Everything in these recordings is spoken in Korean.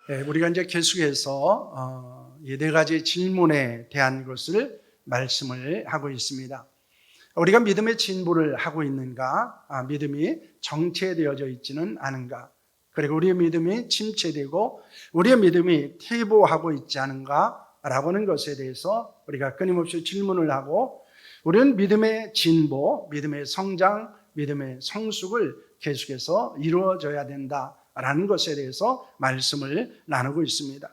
우리가 이제 계속해서 이 네 가지 질문에 대한 것을 말씀을 하고 있습니다. 우리가 믿음의 진보를 하고 있는가? 믿음이 정체되어져 있지는 않은가? 그리고 우리의 믿음이 침체되고 우리의 믿음이 퇴보하고 있지 않은가? 라고 하는 것에 대해서 우리가 끊임없이 질문을 하고 우리는 믿음의 진보, 믿음의 성장, 믿음의 성숙을 계속해서 이루어져야 된다라는 것에 대해서 말씀을 나누고 있습니다.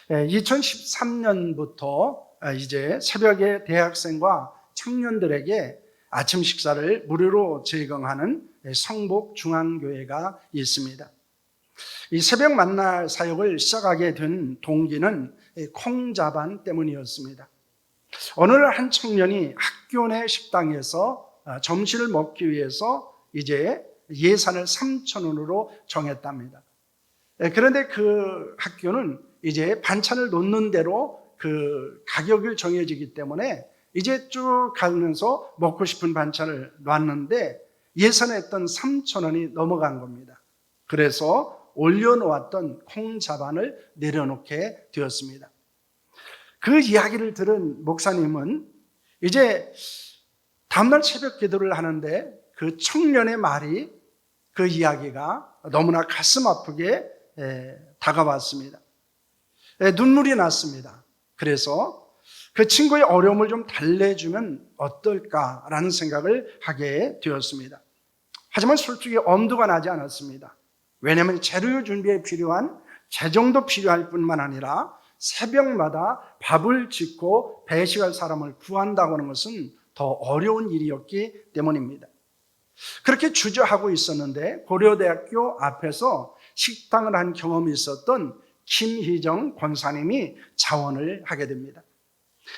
2013년부터 이제 새벽에 대학생과 청년들에게 아침 식사를 무료로 제공하는 성복중앙교회가 있습니다. 이 새벽 만나 사역을 시작하게 된 동기는 콩자반 때문이었습니다. 어느 날 한 청년이 학교 내 식당에서 점심을 먹기 위해서 이제 예산을 3,000원으로 정했답니다. 그런데 그 학교는 이제 반찬을 놓는 대로 그 가격을 정해지기 때문에 이제 쭉 가면서 먹고 싶은 반찬을 놨는데 예산했던 3,000원이 넘어간 겁니다. 그래서 올려놓았던 콩자반을 내려놓게 되었습니다. 그 이야기를 들은 목사님은 이제 다음날 새벽 기도를 하는데 그 청년의 말이, 그 이야기가 너무나 가슴 아프게 다가왔습니다. 눈물이 났습니다. 그래서 그 친구의 어려움을 좀 달래주면 어떨까라는 생각을 하게 되었습니다. 하지만 솔직히 엄두가 나지 않았습니다. 왜냐하면 재료 준비에 필요한 재정도 필요할 뿐만 아니라 새벽마다 밥을 짓고 배식할 사람을 구한다고 하는 것은 더 어려운 일이었기 때문입니다. 그렇게 주저하고 있었는데 고려대학교 앞에서 식당을 한 경험이 있었던 김희정 권사님이 자원을 하게 됩니다.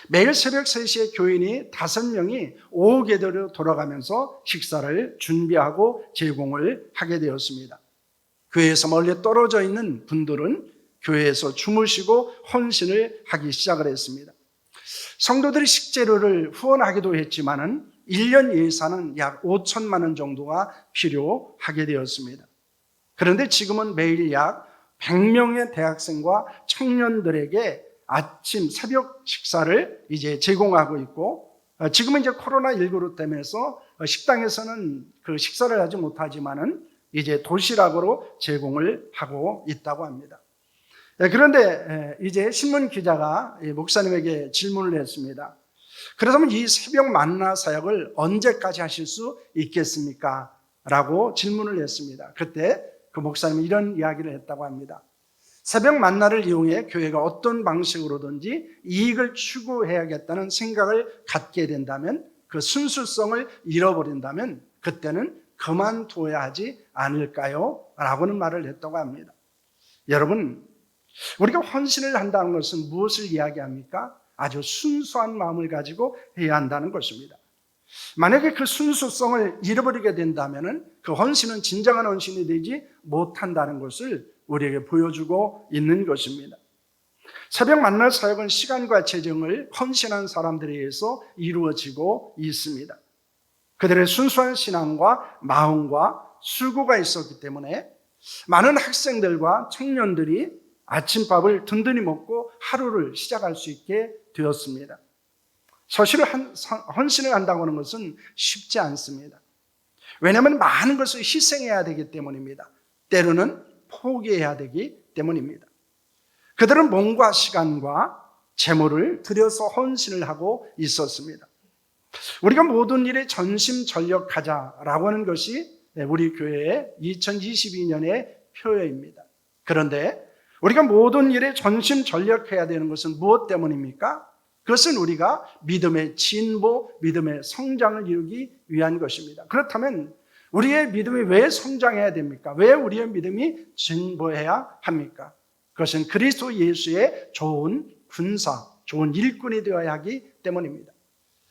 매일 새벽 3시에 교인이 5명이 오후 계대로 돌아가면서 식사를 준비하고 제공을 하게 되었습니다. 교회에서 멀리 떨어져 있는 분들은 교회에서 주무시고 헌신을 하기 시작을 했습니다. 성도들이 식재료를 후원하기도 했지만은 1년 예산은 약 5천만 원 정도가 필요하게 되었습니다. 그런데 지금은 매일 약 100명의 대학생과 청년들에게 아침 새벽 식사를 이제 제공하고 있고, 지금은 이제 코로나19로 때문에서 식당에서는 그 식사를 하지 못하지만은 이제 도시락으로 제공을 하고 있다고 합니다. 그런데 이제 신문 기자가 목사님에게 질문을 했습니다. 그렇다면 이 새벽 만나 사역을 언제까지 하실 수 있겠습니까? 라고 질문을 했습니다. 그때 그 목사님은 이런 이야기를 했다고 합니다. 새벽 만나를 이용해 교회가 어떤 방식으로든지 이익을 추구해야겠다는 생각을 갖게 된다면, 그 순수성을 잃어버린다면 그때는 그만둬야 하지 않을까요? 라고는 말을 했다고 합니다. 여러분, 우리가 헌신을 한다는 것은 무엇을 이야기합니까? 아주 순수한 마음을 가지고 해야 한다는 것입니다. 만약에 그 순수성을 잃어버리게 된다면 그 헌신은 진정한 헌신이 되지 못한다는 것을 우리에게 보여주고 있는 것입니다. 새벽 만나 사역은 시간과 재정을 헌신한 사람들에 의해서 이루어지고 있습니다. 그들의 순수한 신앙과 마음과 수고가 있었기 때문에 많은 학생들과 청년들이 아침밥을 든든히 먹고 하루를 시작할 수 있게 되었습니다. 사실 헌신을 한다고 하는 것은 쉽지 않습니다. 왜냐하면 많은 것을 희생해야 되기 때문입니다. 때로는 포기해야 되기 때문입니다. 그들은 몸과 시간과 재물을 들여서 헌신을 하고 있었습니다. 우리가 모든 일에 전심전력하자라고 하는 것이 우리 교회의 2022년의 표어입니다. 그런데 우리가 모든 일에 전심전력해야 되는 것은 무엇 때문입니까? 그것은 우리가 믿음의 진보, 믿음의 성장을 이루기 위한 것입니다. 그렇다면 우리의 믿음이 왜 성장해야 됩니까? 왜 우리의 믿음이 진보해야 합니까? 그것은 그리스도 예수의 좋은 군사, 좋은 일꾼이 되어야 하기 때문입니다.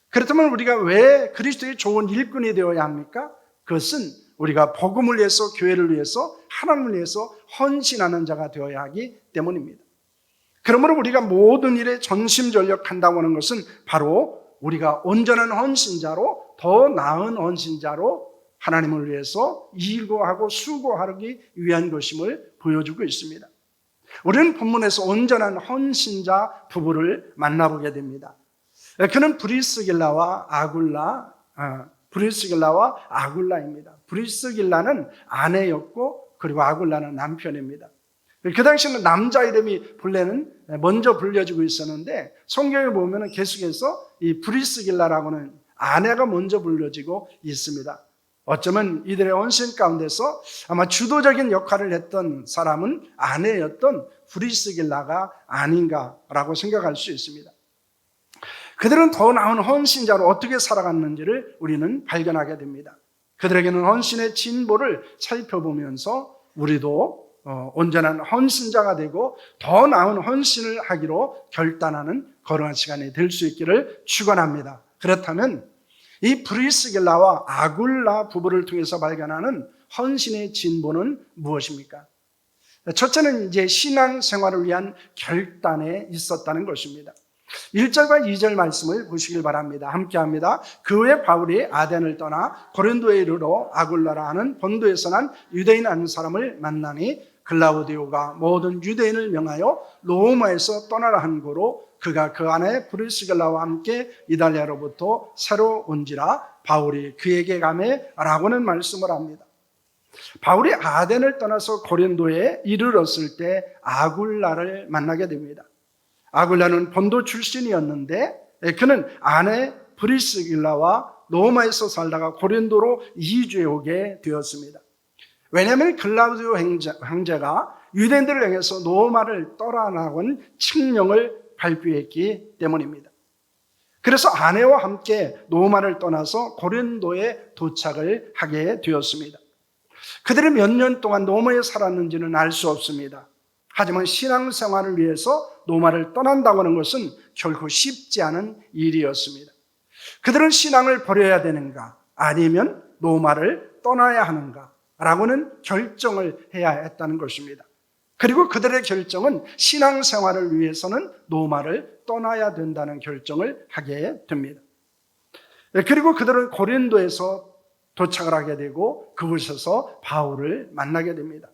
그렇다면 우리가 왜 그리스도의 좋은 일꾼이 되어야 합니까? 그것은 우리가 복음을 위해서, 교회를 위해서, 하나님을 위해서 헌신하는 자가 되어야 하기 때문입니다. 그러므로 우리가 모든 일에 전심전력한다고 하는 것은 바로 우리가 온전한 헌신자로, 더 나은 헌신자로 하나님을 위해서 일구하고 수고하기 위한 것임을 보여주고 있습니다. 우리는 본문에서 온전한 헌신자 부부를 만나보게 됩니다. 그는 브리스길라와 아굴라입니다. 브리스길라는 아내였고 그리고 아굴라는 남편입니다. 그 당시에는 남자 이름이 본래는 먼저 불려지고 있었는데 성경에 보면 계속해서 이 브리스길라라고는 아내가 먼저 불려지고 있습니다. 어쩌면 이들의 헌신 가운데서 아마 주도적인 역할을 했던 사람은 아내였던 브리스길라가 아닌가라고 생각할 수 있습니다. 그들은 더 나은 헌신자로 어떻게 살아갔는지를 우리는 발견하게 됩니다. 그들에게는 헌신의 진보를 살펴보면서 우리도 온전한 헌신자가 되고 더 나은 헌신을 하기로 결단하는 거룩한 시간이 될 수 있기를 축원합니다. 그렇다면 이 브리스길라와 아굴라 부부를 통해서 발견하는 헌신의 진보는 무엇입니까? 첫째는 이제 신앙생활을 위한 결단에 있었다는 것입니다. 1절과 2절 말씀을 보시길 바랍니다. 함께합니다. 그 후에 바울이 아덴을 떠나 고린도에 이르러 아굴라라 하는 본도에서 난 유대인 한 사람을 만나니 글라우디오가 모든 유대인을 명하여 로마에서 떠나라 한 고로 그가 그 안에 브리스길라와 함께 이달리아로부터 새로 온지라 바울이 그에게 가매 라고는 말씀을 합니다. 바울이 아덴을 떠나서 고린도에 이르렀을 때 아굴라를 만나게 됩니다. 아굴라는 본도 출신이었는데 그는 아내 브리스길라와 로마에서 살다가 고린도로 이주해 오게 되었습니다. 왜냐하면 글라우디오 황제가 유대인들을 향해서 로마를 떠나라고는 칙령을 발표했기 때문입니다. 그래서 아내와 함께 로마를 떠나서 고린도에 도착을 하게 되었습니다. 그들이 몇 년 동안 로마에 살았는지는 알 수 없습니다. 하지만 신앙생활을 위해서 로마를 떠난다고 하는 것은 결코 쉽지 않은 일이었습니다. 그들은 신앙을 버려야 되는가 아니면 로마를 떠나야 하는가 라고는 결정을 해야 했다는 것입니다. 그리고 그들의 결정은 신앙생활을 위해서는 로마를 떠나야 된다는 결정을 하게 됩니다. 그리고 그들은 고린도에서 도착을 하게 되고 그곳에서 바울을 만나게 됩니다.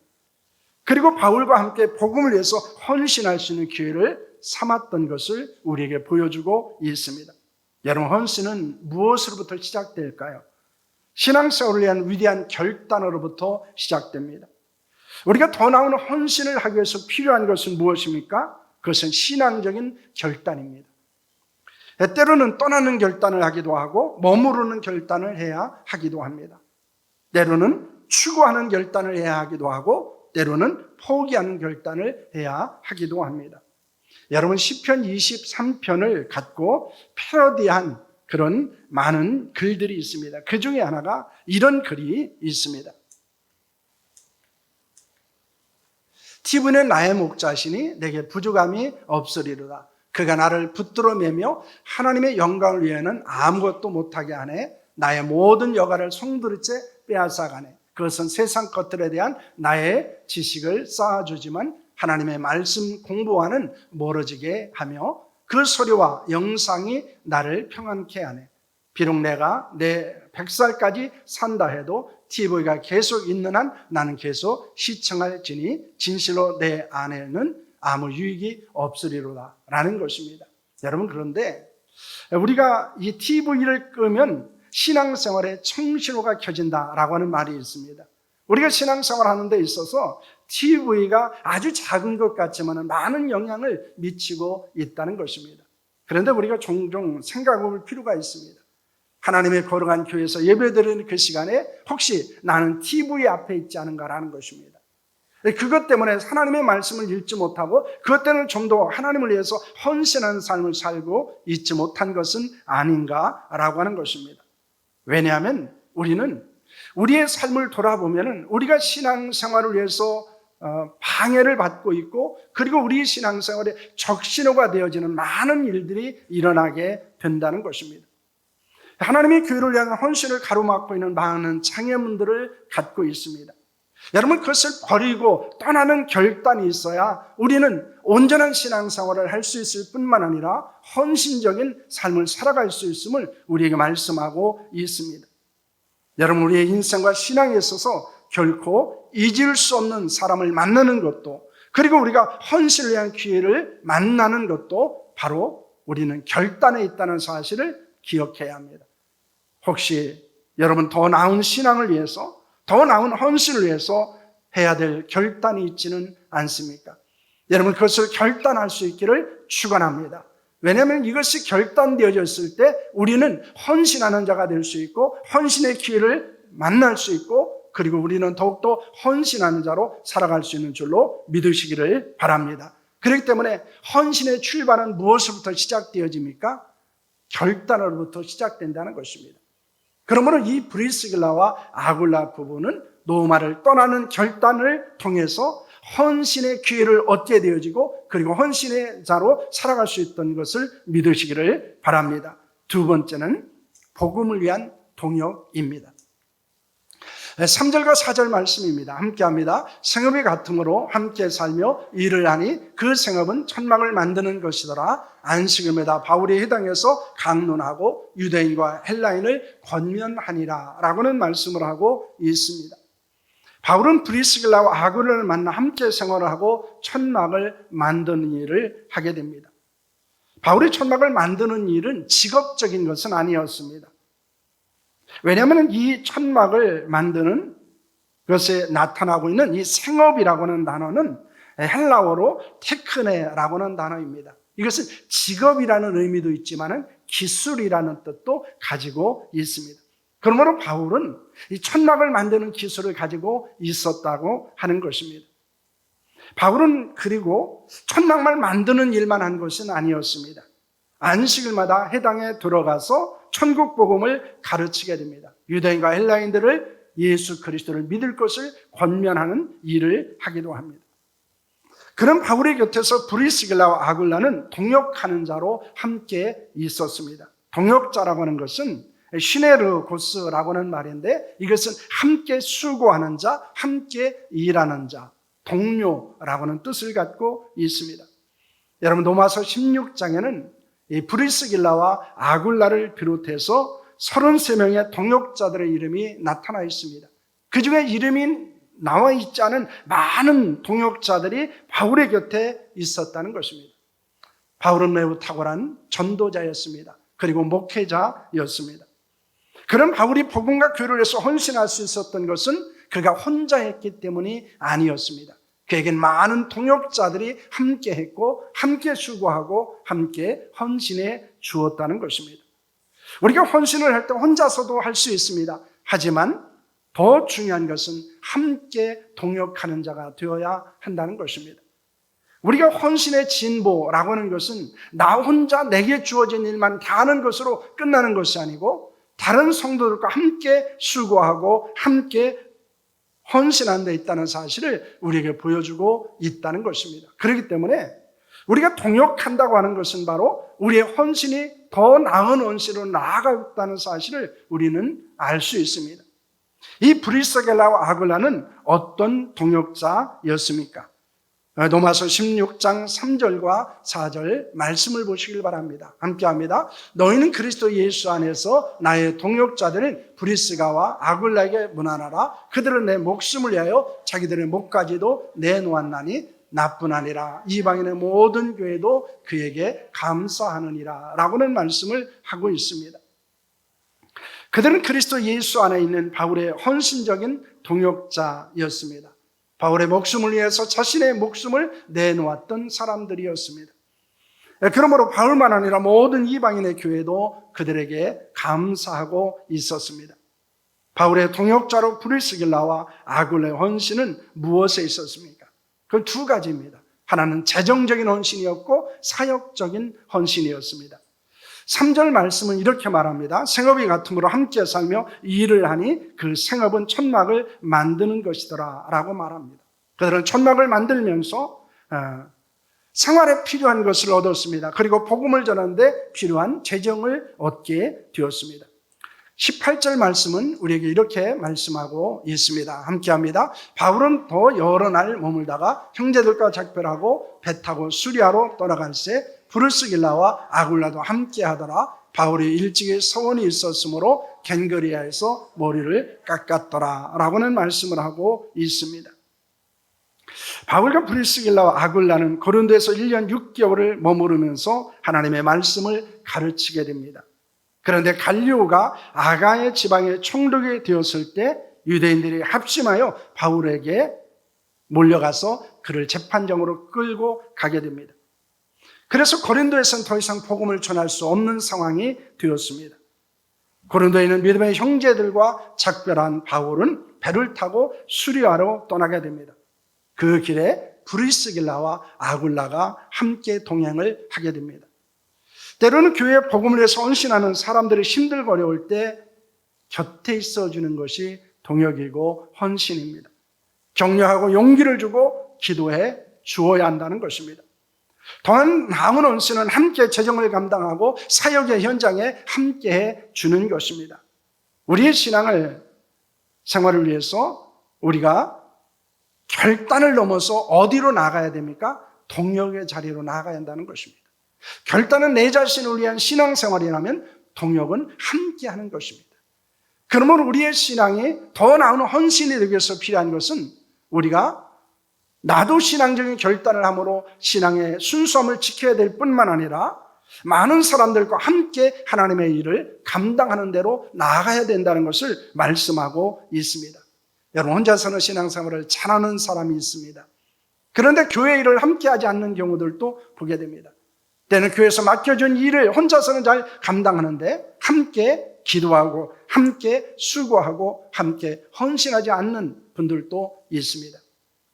그리고 바울과 함께 복음을 위해서 헌신할 수 있는 기회를 삼았던 것을 우리에게 보여주고 있습니다. 여러분, 헌신은 무엇으로부터 시작될까요? 신앙생활을 위한 위대한 결단으로부터 시작됩니다. 우리가 더 나은 헌신을 하기 위해서 필요한 것은 무엇입니까? 그것은 신앙적인 결단입니다. 때로는 떠나는 결단을 하기도 하고 머무르는 결단을 해야 하기도 합니다. 때로는 추구하는 결단을 해야 하기도 하고 때로는 포기하는 결단을 해야 하기도 합니다. 여러분, 시편 23편을 갖고 패러디한 그런 많은 글들이 있습니다. 그 중에 하나가 이런 글이 있습니다. 티브는 나의 목자시니 내게 부족함이 없으리로다. 그가 나를 붙들어 매며 하나님의 영광을 위해서는 아무것도 못하게 하네. 나의 모든 여가를 송두리째 빼앗아가네. 그것은 세상 것들에 대한 나의 지식을 쌓아주지만 하나님의 말씀 공부와는 멀어지게 하며 그 소리와 영상이 나를 평안케 하네. 비록 내가 내 100살까지 산다 해도 TV가 계속 있는 한 나는 계속 시청할지니 진실로 내 안에는 아무 유익이 없으리로다 라는 것입니다. 여러분, 그런데 우리가 이 TV를 끄면 신앙생활에 청신호가 켜진다라고 하는 말이 있습니다. 우리가 신앙생활 하는 데 있어서 TV가 아주 작은 것 같지만 많은 영향을 미치고 있다는 것입니다. 그런데 우리가 종종 생각해 볼 필요가 있습니다. 하나님의 거룩한 교회에서 예배드리는 그 시간에 혹시 나는 TV 앞에 있지 않은가라는 것입니다. 그것 때문에 하나님의 말씀을 읽지 못하고 그것 때문에 좀 더 하나님을 위해서 헌신하는 삶을 살고 있지 못한 것은 아닌가라고 하는 것입니다. 왜냐하면 우리는 우리의 삶을 돌아보면 우리가 신앙생활을 위해서 방해를 받고 있고 그리고 우리 신앙생활에 적신호가 되어지는 많은 일들이 일어나게 된다는 것입니다. 하나님의 교회를 위한 헌신을 가로막고 있는 많은 장애물들을 갖고 있습니다. 여러분, 그것을 버리고 떠나는 결단이 있어야 우리는 온전한 신앙생활을 할 수 있을 뿐만 아니라 헌신적인 삶을 살아갈 수 있음을 우리에게 말씀하고 있습니다. 여러분, 우리의 인생과 신앙에 있어서 결코 잊을 수 없는 사람을 만나는 것도 그리고 우리가 헌신을 위한 기회를 만나는 것도 바로 우리는 결단에 있다는 사실을 기억해야 합니다. 혹시 여러분 더 나은 신앙을 위해서, 더 나은 헌신을 위해서 해야 될 결단이 있지는 않습니까? 여러분 그것을 결단할 수 있기를 축원합니다. 왜냐하면 이것이 결단되어졌을 때 우리는 헌신하는 자가 될 수 있고 헌신의 기회를 만날 수 있고 그리고 우리는 더욱더 헌신하는 자로 살아갈 수 있는 줄로 믿으시기를 바랍니다. 그렇기 때문에 헌신의 출발은 무엇으로부터 시작되어집니까? 결단으로부터 시작된다는 것입니다. 그러므로 이 브리스길라와 아굴라 부부는 노마를 떠나는 결단을 통해서 헌신의 기회를 얻게 되어지고 그리고 헌신의 자로 살아갈 수 있던 것을 믿으시기를 바랍니다. 두 번째는 복음을 위한 동역입니다. 3절과 4절 말씀입니다. 함께합니다. 생업이 같음으로 함께 살며 일을 하니 그 생업은 천막을 만드는 것이더라. 안식을 매다 바울이 해당해서 강론하고 유대인과 헬라인을 권면하니라 라고는 말씀을 하고 있습니다. 바울은 브리스길라와 아굴라를 만나 함께 생활을 하고 천막을 만드는 일을 하게 됩니다. 바울이 천막을 만드는 일은 직업적인 것은 아니었습니다. 왜냐하면 이 천막을 만드는 것에 나타나고 있는 이 생업이라고 하는 단어는 헬라어로 테크네라고 하는 단어입니다. 이것은 직업이라는 의미도 있지만 기술이라는 뜻도 가지고 있습니다. 그러므로 바울은 이 천막을 만드는 기술을 가지고 있었다고 하는 것입니다. 바울은 그리고 천막만 만드는 일만 한 것은 아니었습니다. 안식일마다 해당에 들어가서 천국 복음을 가르치게 됩니다. 유대인과 헬라인들을 예수 그리스도를 믿을 것을 권면하는 일을 하기도 합니다. 그런 바울의 곁에서 브리스길라와 아굴라는 동역하는 자로 함께 있었습니다. 동역자라고 하는 것은 시네르고스라고 하는 말인데 이것은 함께 수고하는 자, 함께 일하는 자, 동료라고 하는 뜻을 갖고 있습니다. 여러분 로마서 16장에는 이 브리스길라와 아굴라를 비롯해서 33명의 동역자들의 이름이 나타나 있습니다. 그 중에 이름이 나와 있지 않은 많은 동역자들이 바울의 곁에 있었다는 것입니다. 바울은 매우 탁월한 전도자였습니다. 그리고 목회자였습니다. 그런 바울이 복음과 교회를 위해서 헌신할 수 있었던 것은 그가 혼자 했기 때문이 아니었습니다. 그에겐 많은 동역자들이 함께 했고 함께 수고하고 함께 헌신해 주었다는 것입니다. 우리가 헌신을 할 때 혼자서도 할 수 있습니다. 하지만 더 중요한 것은 함께 동역하는 자가 되어야 한다는 것입니다. 우리가 헌신의 진보라고 하는 것은 나 혼자 내게 주어진 일만 다 하는 것으로 끝나는 것이 아니고 다른 성도들과 함께 수고하고 함께 헌신한 데 있다는 사실을 우리에게 보여주고 있다는 것입니다. 그렇기 때문에 우리가 동역한다고 하는 것은 바로 우리의 헌신이 더 나은 헌신으로 나아가겠다는 사실을 우리는 알 수 있습니다. 이 브리스길라와 아굴라는 어떤 동역자였습니까? 로마서 16장 3절과 4절 말씀을 보시길 바랍니다. 함께합니다. 너희는 그리스도 예수 안에서 나의 동역자들인 브리스가와 아굴라에게 문안하라. 그들은 내 목숨을 위하여 자기들의 목까지도 내놓았나니 나뿐 아니라 이방인의 모든 교회도 그에게 감사하느니라 라고는 말씀을 하고 있습니다. 그들은 그리스도 예수 안에 있는 바울의 헌신적인 동역자였습니다. 바울의 목숨을 위해서 자신의 목숨을 내놓았던 사람들이었습니다. 그러므로 바울만 아니라 모든 이방인의 교회도 그들에게 감사하고 있었습니다. 바울의 동역자로 브리스길라와 아굴라의 헌신은 무엇에 있었습니까? 그 두 가지입니다. 하나는 재정적인 헌신이었고 사역적인 헌신이었습니다. 3절 말씀은 이렇게 말합니다. 생업이 같음으로 함께 살며 일을 하니 그 생업은 천막을 만드는 것이더라 라고 말합니다. 그들은 천막을 만들면서 생활에 필요한 것을 얻었습니다. 그리고 복음을 전하는데 필요한 재정을 얻게 되었습니다. 18절 말씀은 우리에게 이렇게 말씀하고 있습니다. 함께합니다. 바울은 더 여러 날 머물다가 형제들과 작별하고 배 타고 수리아로 떠나갈새 브리스길라와 아굴라도 함께하더라. 바울이 일찍이 서원이 있었으므로 겐거리아에서 머리를 깎았더라 라고는 말씀을 하고 있습니다. 바울과 브리스길라와 아굴라는 고린도에서 1년 6개월을 머무르면서 하나님의 말씀을 가르치게 됩니다. 그런데 갈리오가 아가야 지방의 총독이 되었을 때 유대인들이 합심하여 바울에게 몰려가서 그를 재판정으로 끌고 가게 됩니다. 그래서 고린도에서는 더 이상 복음을 전할 수 없는 상황이 되었습니다. 고린도에 있는 믿음의 형제들과 작별한 바울은 배를 타고 수리아로 떠나게 됩니다. 그 길에 브리스길라와 아굴라가 함께 동행을 하게 됩니다. 때로는 교회에 복음을 위해서 헌신하는 사람들이 힘들고 어려울 때 곁에 있어주는 것이 동역이고 헌신입니다. 격려하고 용기를 주고 기도해 주어야 한다는 것입니다. 또한 남은 헌신은 함께 재정을 감당하고 사역의 현장에 함께해 주는 것입니다. 우리의 신앙을 생활을 위해서 우리가 결단을 넘어서 어디로 나가야 됩니까? 동역의 자리로 나가야 한다는 것입니다. 결단은 내 자신을 위한 신앙생활이라면 동역은 함께하는 것입니다. 그러면 우리의 신앙이 더 나은 헌신이 되기 위해서 필요한 것은 우리가 나도 신앙적인 결단을 함으로 신앙의 순수함을 지켜야 될 뿐만 아니라 많은 사람들과 함께 하나님의 일을 감당하는 대로 나아가야 된다는 것을 말씀하고 있습니다. 여러분, 혼자서는 신앙생활을 잘하는 사람이 있습니다. 그런데 교회 일을 함께 하지 않는 경우들도 보게 됩니다. 때는 교회에서 맡겨준 일을 혼자서는 잘 감당하는데 함께 기도하고 함께 수고하고 함께 헌신하지 않는 분들도 있습니다.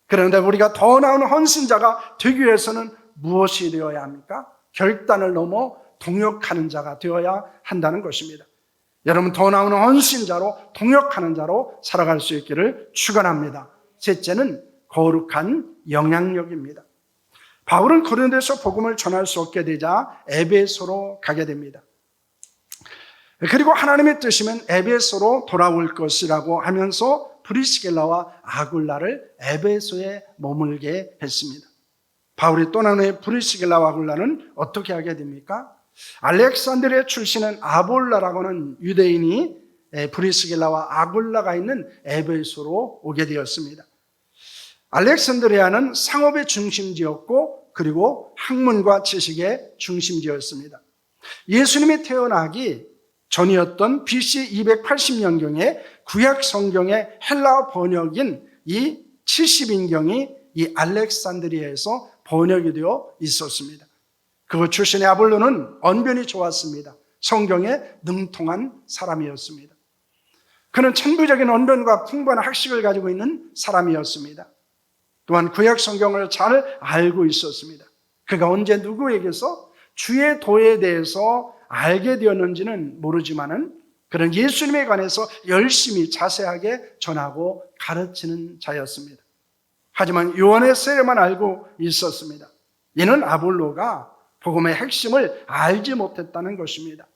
그런데 우리가 더 나은 헌신자가 되기 위해서는 무엇이 되어야 합니까? 결단을 넘어 동역하는 자가 되어야 한다는 것입니다. 여러분, 더 나은 헌신자로 동역하는 자로 살아갈 수 있기를 축원합니다. 셋째는 거룩한 영향력입니다. 바울은 고린도에서 복음을 전할 수 없게 되자 에베소로 가게 됩니다. 그리고 하나님의 뜻이면 에베소로 돌아올 것이라고 하면서 브리스길라와 아굴라를 에베소에 머물게 했습니다. 바울이 떠난 후에 브리스길라와 아굴라는 어떻게 하게 됩니까? 알렉산드리아 출신은 아볼라라고 하는 유대인이 브리스길라와 아굴라가 있는 에베소로 오게 되었습니다. 알렉산드리아는 상업의 중심지였고 그리고 학문과 지식의 중심지였습니다. 예수님이 태어나기 전이었던 BC 280년경에 구약 성경의 헬라어 번역인 이 70인경이 이 알렉산드리아에서 번역이 되어 있었습니다. 그 출신의 아볼로는 언변이 좋았습니다. 성경에 능통한 사람이었습니다. 그는 천부적인 언변과 풍부한 학식을 가지고 있는 사람이었습니다. 또한 구약 성경을 잘 알고 있었습니다. 그가 언제 누구에게서 주의 도에 대해서 알게 되었는지는 모르지만은 그는 예수님에 관해서 열심히 자세하게 전하고 가르치는 자였습니다. 하지만 요한의 세례만 알고 있었습니다. 이는 아볼로가 복음의 핵심을 알지 못했다는 것입니다.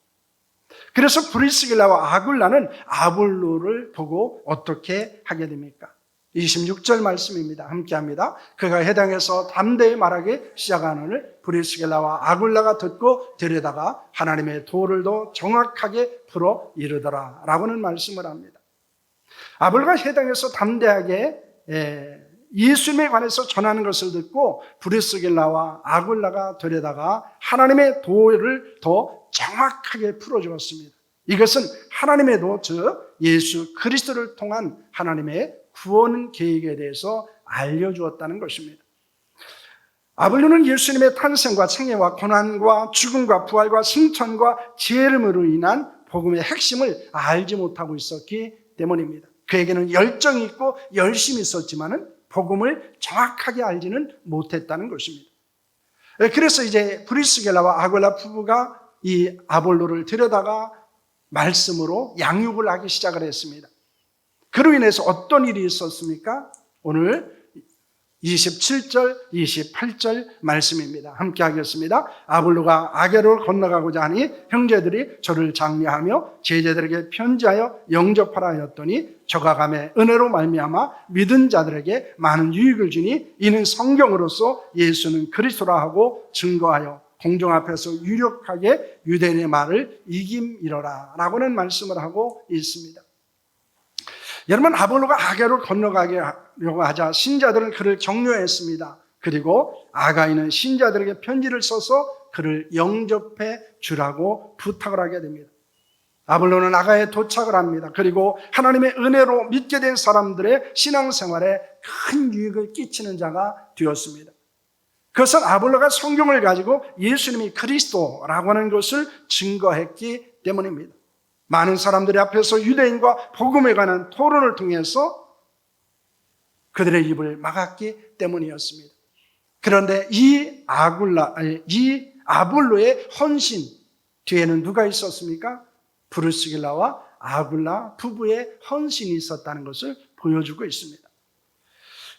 그래서 브리스길라와 아굴라는 아볼로를 보고 어떻게 하게 됩니까? 26절 말씀입니다. 함께합니다. 그가 해당해서 담대히 말하기 시작하노니 브리스길라와 아굴라가 듣고 들여다가 하나님의 도를 더 정확하게 풀어 이르더라 라고는 말씀을 합니다. 아볼로가 해당해서 담대하게 예수님에 관해서 전하는 것을 듣고 브리스길라와 아굴라가 들여다가 하나님의 도를 더 정확하게 풀어주었습니다. 이것은 하나님의 도, 즉 예수 그리스도를 통한 하나님의 구원 계획에 대해서 알려주었다는 것입니다. 아볼로는 예수님의 탄생과 생애와 고난과 죽음과 부활과 승천과 재림으로 인한 복음의 핵심을 알지 못하고 있었기 때문입니다. 그에게는 열정이 있고 열심히 있었지만은 복음을 정확하게 알지는 못했다는 것입니다. 그래서 이제 브리스길라와 아굴라 부부가 이 아볼로를 들여다가 말씀으로 양육을 하기 시작을 했습니다. 그로 인해서 어떤 일이 있었습니까? 오늘 27절, 28절 말씀입니다. 함께 하겠습니다. 아볼로가 아게로를 건너가고자 하니 형제들이 저를 장려하며 제자들에게 편지하여 영접하라 하였더니 저가 감에 은혜로 말미암아 믿은 자들에게 많은 유익을 주니 이는 성경으로서 예수는 그리스도라 하고 증거하여 공중 앞에서 유력하게 유대인의 말을 이김이러라 라고는 말씀을 하고 있습니다. 여러분, 아볼로가 아가를 건너가게 하려고 하자 신자들은 그를 격려했습니다. 그리고 아가이는 신자들에게 편지를 써서 그를 영접해 주라고 부탁을 하게 됩니다. 아볼로는 아가에 도착을 합니다. 그리고 하나님의 은혜로 믿게 된 사람들의 신앙생활에 큰 유익을 끼치는 자가 되었습니다. 그것은 아볼로가 성경을 가지고 예수님이 그리스도라고 하는 것을 증거했기 때문입니다. 많은 사람들이 앞에서 유대인과 복음에 관한 토론을 통해서 그들의 입을 막았기 때문이었습니다. 그런데 이 아볼로의 헌신 뒤에는 누가 있었습니까? 브루스길라와 아굴라 부부의 헌신이 있었다는 것을 보여주고 있습니다.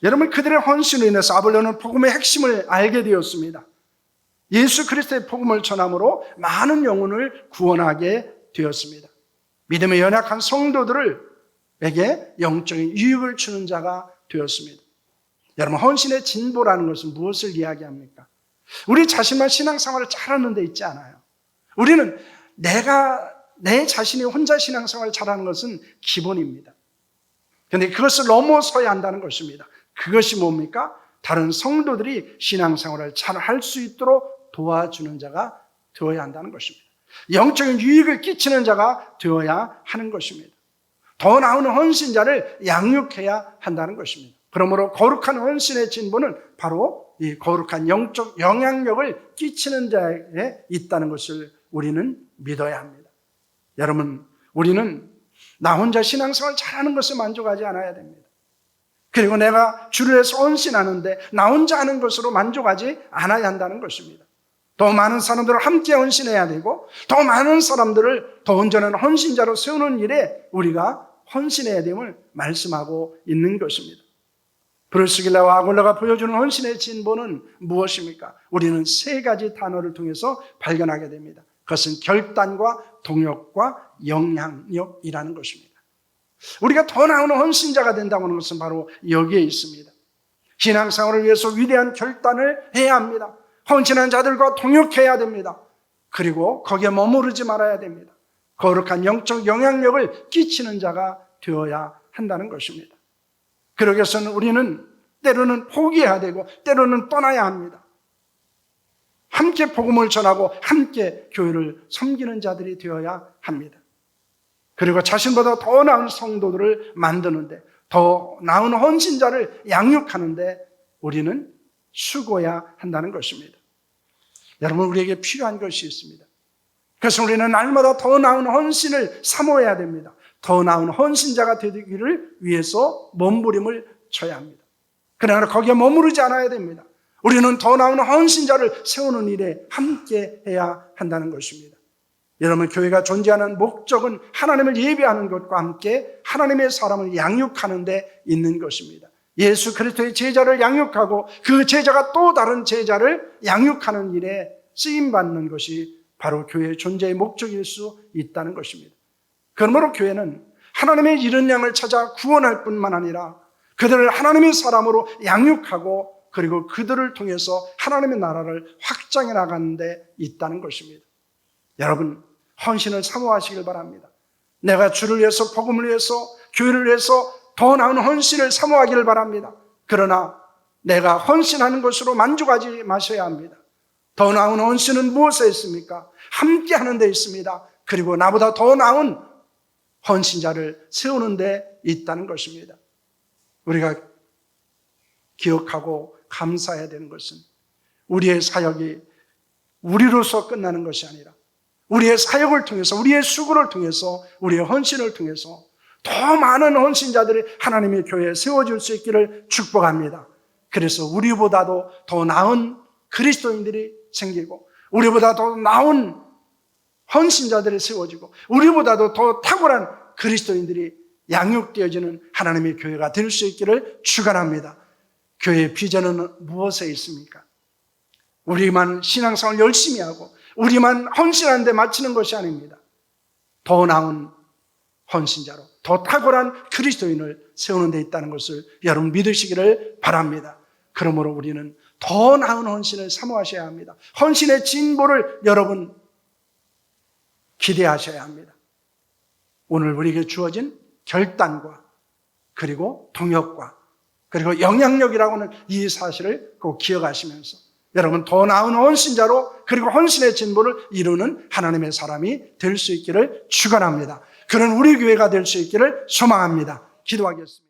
여러분, 그들의 헌신으로 인해서 아볼로는 복음의 핵심을 알게 되었습니다. 예수 그리스도의 복음을 전함으로 많은 영혼을 구원하게 되었습니다. 믿음에 연약한 성도들에게 영적인 유익을 주는 자가 되었습니다. 여러분, 헌신의 진보라는 것은 무엇을 이야기합니까? 우리 자신만 신앙생활을 잘하는 데 있지 않아요. 우리는 내 자신이 혼자 신앙생활을 잘하는 것은 기본입니다. 그런데 그것을 넘어서야 한다는 것입니다. 그것이 뭡니까? 다른 성도들이 신앙생활을 잘 할 수 있도록 도와주는 자가 되어야 한다는 것입니다. 영적인 유익을 끼치는 자가 되어야 하는 것입니다. 더 나은 헌신자를 양육해야 한다는 것입니다. 그러므로 거룩한 헌신의 진보는 바로 이 거룩한 영적 영향력을 끼치는 자에 있다는 것을 우리는 믿어야 합니다. 여러분, 우리는 나 혼자 신앙생활 잘하는 것에 만족하지 않아야 됩니다. 그리고 내가 주를 위해서 헌신하는데 나 혼자 하는 것으로 만족하지 않아야 한다는 것입니다. 더 많은 사람들을 함께 헌신해야 되고 더 많은 사람들을 더 온전한 헌신자로 세우는 일에 우리가 헌신해야 됨을 말씀하고 있는 것입니다. 브루스길라와 아굴라가 보여주는 헌신의 진보는 무엇입니까? 우리는 세 가지 단어를 통해서 발견하게 됩니다. 그것은 결단과 동역과 영향력이라는 것입니다. 우리가 더 나은 헌신자가 된다고 하는 것은 바로 여기에 있습니다. 신앙생활을 위해서 위대한 결단을 해야 합니다. 헌신한 자들과 동역해야 됩니다. 그리고 거기에 머무르지 말아야 됩니다. 거룩한 영적 영향력을 끼치는 자가 되어야 한다는 것입니다. 그러기 위해서는 우리는 때로는 포기해야 되고 때로는 떠나야 합니다. 함께 복음을 전하고 함께 교회를 섬기는 자들이 되어야 합니다. 그리고 자신보다 더 나은 성도들을 만드는데, 더 나은 헌신자를 양육하는데 우리는 수고해야 한다는 것입니다. 여러분, 우리에게 필요한 것이 있습니다. 그래서 우리는 날마다 더 나은 헌신을 사모해야 됩니다. 더 나은 헌신자가 되기를 위해서 몸부림을 쳐야 합니다. 그러나 거기에 머무르지 않아야 됩니다. 우리는 더 나은 헌신자를 세우는 일에 함께 해야 한다는 것입니다. 여러분, 교회가 존재하는 목적은 하나님을 예배하는 것과 함께 하나님의 사람을 양육하는 데 있는 것입니다. 예수 그리스도의 제자를 양육하고 그 제자가 또 다른 제자를 양육하는 일에 쓰임받는 것이 바로 교회의 존재의 목적일 수 있다는 것입니다. 그러므로 교회는 하나님의 잃은 양을 찾아 구원할 뿐만 아니라 그들을 하나님의 사람으로 양육하고 그리고 그들을 통해서 하나님의 나라를 확장해 나가는 데 있다는 것입니다. 여러분, 헌신을 사모하시길 바랍니다. 내가 주를 위해서, 복음을 위해서, 교회를 위해서 더 나은 헌신을 사모하기를 바랍니다. 그러나 내가 헌신하는 것으로 만족하지 마셔야 합니다. 더 나은 헌신은 무엇에 있습니까? 함께 하는 데 있습니다. 그리고 나보다 더 나은 헌신자를 세우는 데 있다는 것입니다. 우리가 기억하고 감사해야 되는 것은 우리의 사역이 우리로서 끝나는 것이 아니라 우리의 사역을 통해서, 우리의 수고를 통해서, 우리의 헌신을 통해서 더 많은 헌신자들이 하나님의 교회에 세워질 수 있기를 축복합니다. 그래서 우리보다도 더 나은 그리스도인들이 생기고 우리보다 더 나은 헌신자들이 세워지고 우리보다도 더 탁월한 그리스도인들이 양육되어지는 하나님의 교회가 될 수 있기를 축원합니다. 교회의 비전은 무엇에 있습니까? 우리만 신앙생활 열심히 하고 우리만 헌신하는 데 마치는 것이 아닙니다. 더 나은 헌신자로, 더 탁월한 그리스도인을 세우는 데 있다는 것을 여러분 믿으시기를 바랍니다. 그러므로 우리는 더 나은 헌신을 사모하셔야 합니다. 헌신의 진보를 여러분 기대하셔야 합니다. 오늘 우리에게 주어진 결단과 그리고 동역과 그리고 영향력이라고는 이 사실을 꼭 기억하시면서 여러분 더 나은 헌신자로 그리고 헌신의 진보를 이루는 하나님의 사람이 될 수 있기를 축원합니다. 그런 우리 교회가 될 수 있기를 소망합니다. 기도하겠습니다.